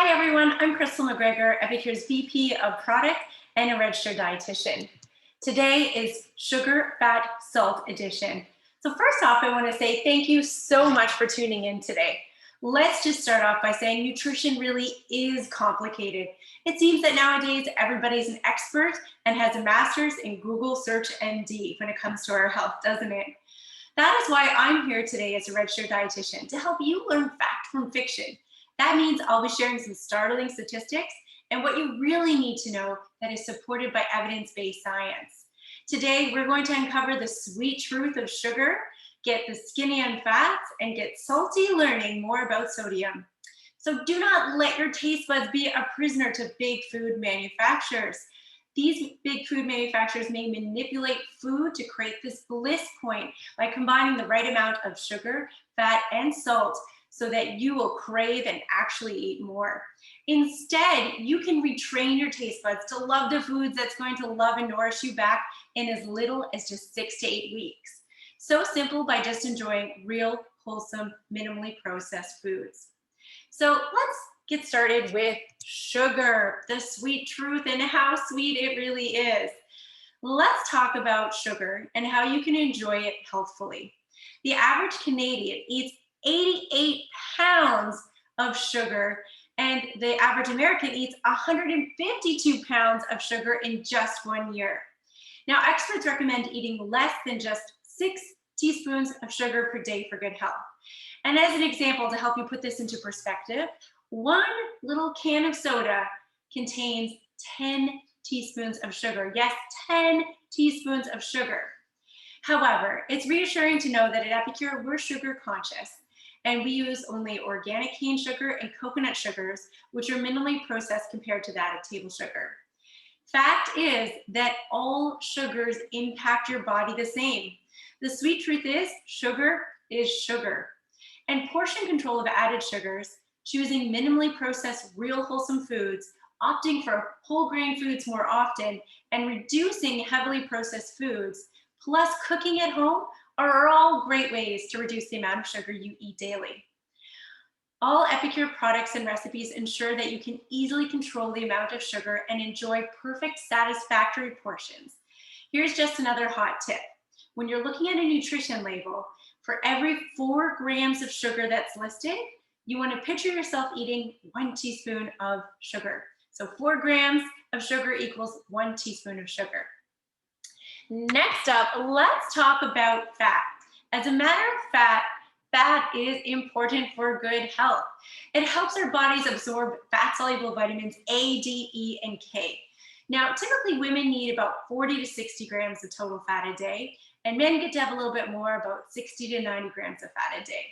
Hi everyone, I'm Crystal McGregor, Epicure's VP of Product and a registered dietitian. Today is Sugar, Fat, Salt edition. So first off, I want to say thank you so much for tuning in today. Let's just start off by saying nutrition really is complicated. It seems that nowadays everybody's an expert and has a master's in Google Search MD when it comes to our health, doesn't it? That is why I'm here today as a registered dietitian to help you learn fact from fiction. That means I'll be sharing some startling statistics and what you really need to know that is supported by evidence-based science. Today, we're going to uncover the sweet truth of sugar, get the skinny on fats, and get salty learning more about sodium. So do not let your taste buds be a prisoner to big food manufacturers. These big food manufacturers may manipulate food to create this bliss point by combining the right amount of sugar, fat, and salt so that you will crave and actually eat more. Instead, you can retrain your taste buds to love the foods that's going to love and nourish you back in as little as just 6 to 8 weeks. So simple by just enjoying real, wholesome, minimally processed foods. So let's get started with sugar, the sweet truth and how sweet it really is. Let's talk about sugar and how you can enjoy it healthfully. The average Canadian eats 88 pounds of sugar, and the average American eats 152 pounds of sugar in just 1 year. Now, experts recommend eating less than just 6 teaspoons of sugar per day for good health. And as an example, to help you put this into perspective, one little can of soda contains 10 teaspoons of sugar. Yes, 10 teaspoons of sugar. However, it's reassuring to know that at Epicure, we're sugar conscious, and we use only organic cane sugar and coconut sugars, which are minimally processed compared to that of table sugar. Fact is that all sugars impact your body the same. The sweet truth is sugar is sugar. And portion control of added sugars, choosing minimally processed real wholesome foods, opting for whole grain foods more often, and reducing heavily processed foods, plus cooking at home are all great ways to reduce the amount of sugar you eat daily. All Epicure products and recipes ensure that you can easily control the amount of sugar and enjoy perfect, satisfactory portions. Here's just another hot tip. When you're looking at a nutrition label, for every 4 grams of sugar that's listed, you want to picture yourself eating 1 teaspoon of sugar. So 4 grams of sugar equals 1 teaspoon of sugar. Next up, let's talk about fat. As a matter of fact, fat is important for good health. It helps our bodies absorb fat-soluble vitamins A, D, E, and K. Now, typically women need about 40 to 60 grams of total fat a day, and men get to have a little bit more, about 60 to 90 grams of fat a day.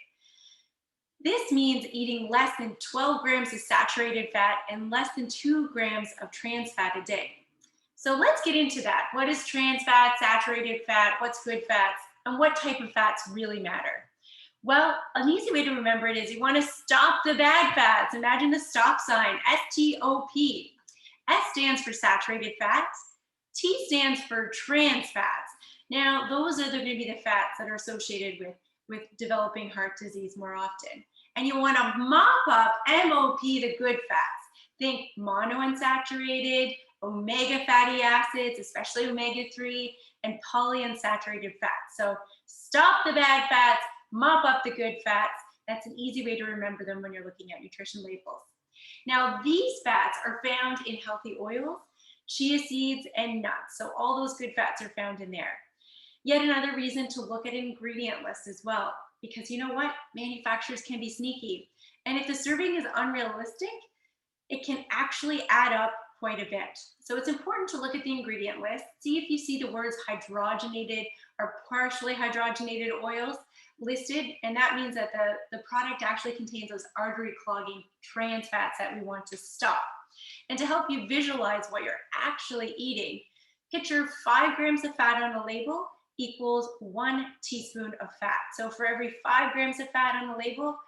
This means eating less than 12 grams of saturated fat and less than 2 grams of trans fat a day. So let's get into that. What is trans fat, saturated fat, what's good fats, and what type of fats really matter? Well, an easy way to remember it is you want to stop the bad fats. Imagine the stop sign, S-T-O-P. S stands for saturated fats. T stands for trans fats. Now, those are going to be the fats that are associated with developing heart disease more often. And you want to mop up, M-O-P, the good fats. Think monounsaturated, omega fatty acids, especially omega-3, and polyunsaturated fats. So stop the bad fats, mop up the good fats. That's an easy way to remember them when you're looking at nutrition labels. Now, these fats are found in healthy oils, chia seeds, and nuts. So all those good fats are found in there. Yet another reason to look at an ingredient list as well, because you know what? Manufacturers can be sneaky. And if the serving is unrealistic, it can actually add up quite a bit. So it's important to look at the ingredient list, see if you see the words hydrogenated or partially hydrogenated oils listed, and that means that the product actually contains those artery clogging trans fats that we want to stop. And to help you visualize what you're actually eating, picture 5 grams of fat on a label equals 1 teaspoon of fat. So for every 5 grams of fat on the label,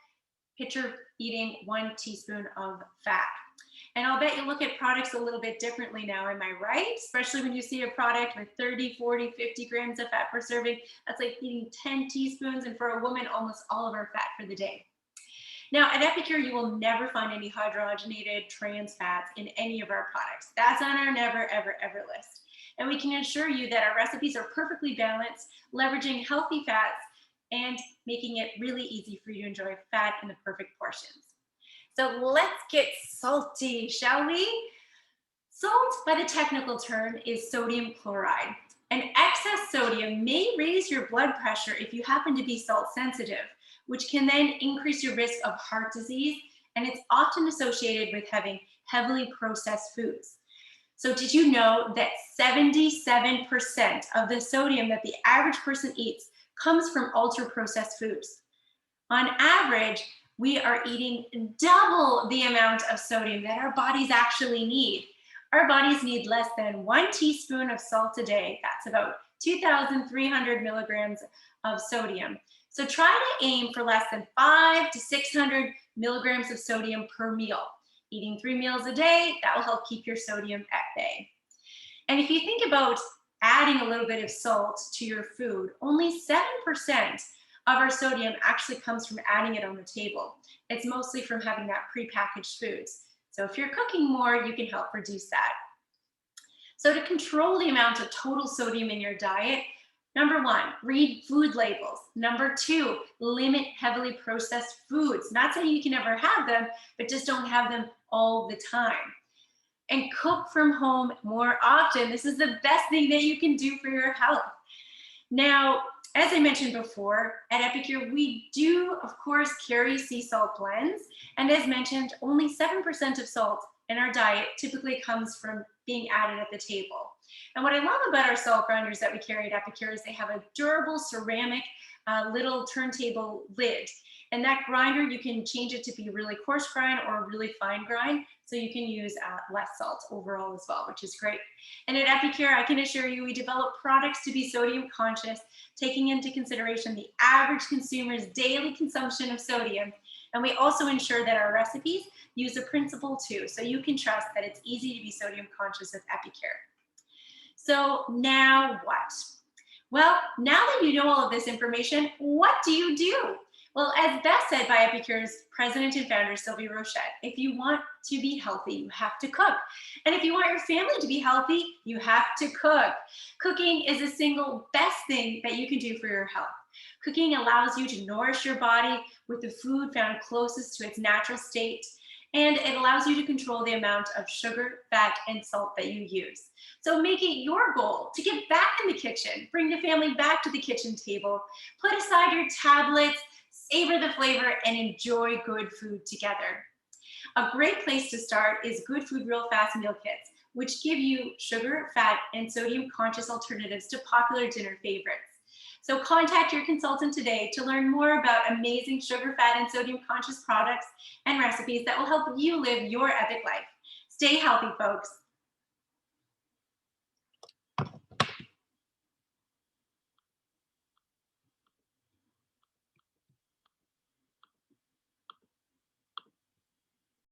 picture eating 1 teaspoon of fat. And I'll bet you look at products a little bit differently now, am I right? Especially when you see a product with 30, 40, 50 grams of fat per serving. That's like eating 10 teaspoons, and for a woman, almost all of our fat for the day. Now, at Epicure, you will never find any hydrogenated trans fats in any of our products. That's on our never, ever, ever list. And we can assure you that our recipes are perfectly balanced, leveraging healthy fats and making it really easy for you to enjoy fat in the perfect portions. So let's get salty, shall we? Salt, by the technical term, is sodium chloride. And excess sodium may raise your blood pressure if you happen to be salt sensitive, which can then increase your risk of heart disease. And it's often associated with having heavily processed foods. So did you know that 77% of the sodium that the average person eats comes from ultra processed foods? On average, we are eating double the amount of sodium that our bodies actually need. Our bodies need less than 1 teaspoon of salt a day. That's about 2,300 milligrams of sodium. So try to aim for less than 500 to 600 milligrams of sodium per meal. Eating 3 meals a day, that will help keep your sodium at bay. And if you think about adding a little bit of salt to your food, only 7% of our sodium actually comes from adding it on the table. It's mostly from having that prepackaged foods. So if you're cooking more, you can help reduce that. So to control the amount of total sodium in your diet, number 1, read food labels. Number 2, limit heavily processed foods. Not saying you can never have them, but just don't have them all the time. And cook from home more often. This is the best thing that you can do for your health. Now, as I mentioned before, at Epicure, we do, of course, carry sea salt blends. And as mentioned, only 7% of salt in our diet typically comes from being added at the table. And what I love about our salt grinders that we carry at Epicure is they have a durable ceramic little turntable lid. And that grinder, you can change it to be really coarse grind or really fine grind, so you can use less salt overall as well, which is great. And at Epicure, I can assure you, we develop products to be sodium conscious, taking into consideration the average consumer's daily consumption of sodium. And we also ensure that our recipes use a principle too, so you can trust that it's easy to be sodium conscious with Epicure. So now what? Well, now that you know all of this information, what do you do? Well, as Beth said by Epicure's president and founder, Sylvie Rochette, if you want to be healthy, you have to cook. And if you want your family to be healthy, you have to cook. Cooking is the single best thing that you can do for your health. Cooking allows you to nourish your body with the food found closest to its natural state, and it allows you to control the amount of sugar, fat, and salt that you use. So make it your goal to get back in the kitchen, bring the family back to the kitchen table, put aside your tablets, savor the flavor, and enjoy good food together. A great place to start is Good Food Real Fast meal kits, which give you sugar, fat, and sodium conscious alternatives to popular dinner favorites. So contact your consultant today to learn more about amazing sugar, fat, and sodium conscious products and recipes that will help you live your epic life. Stay healthy, folks.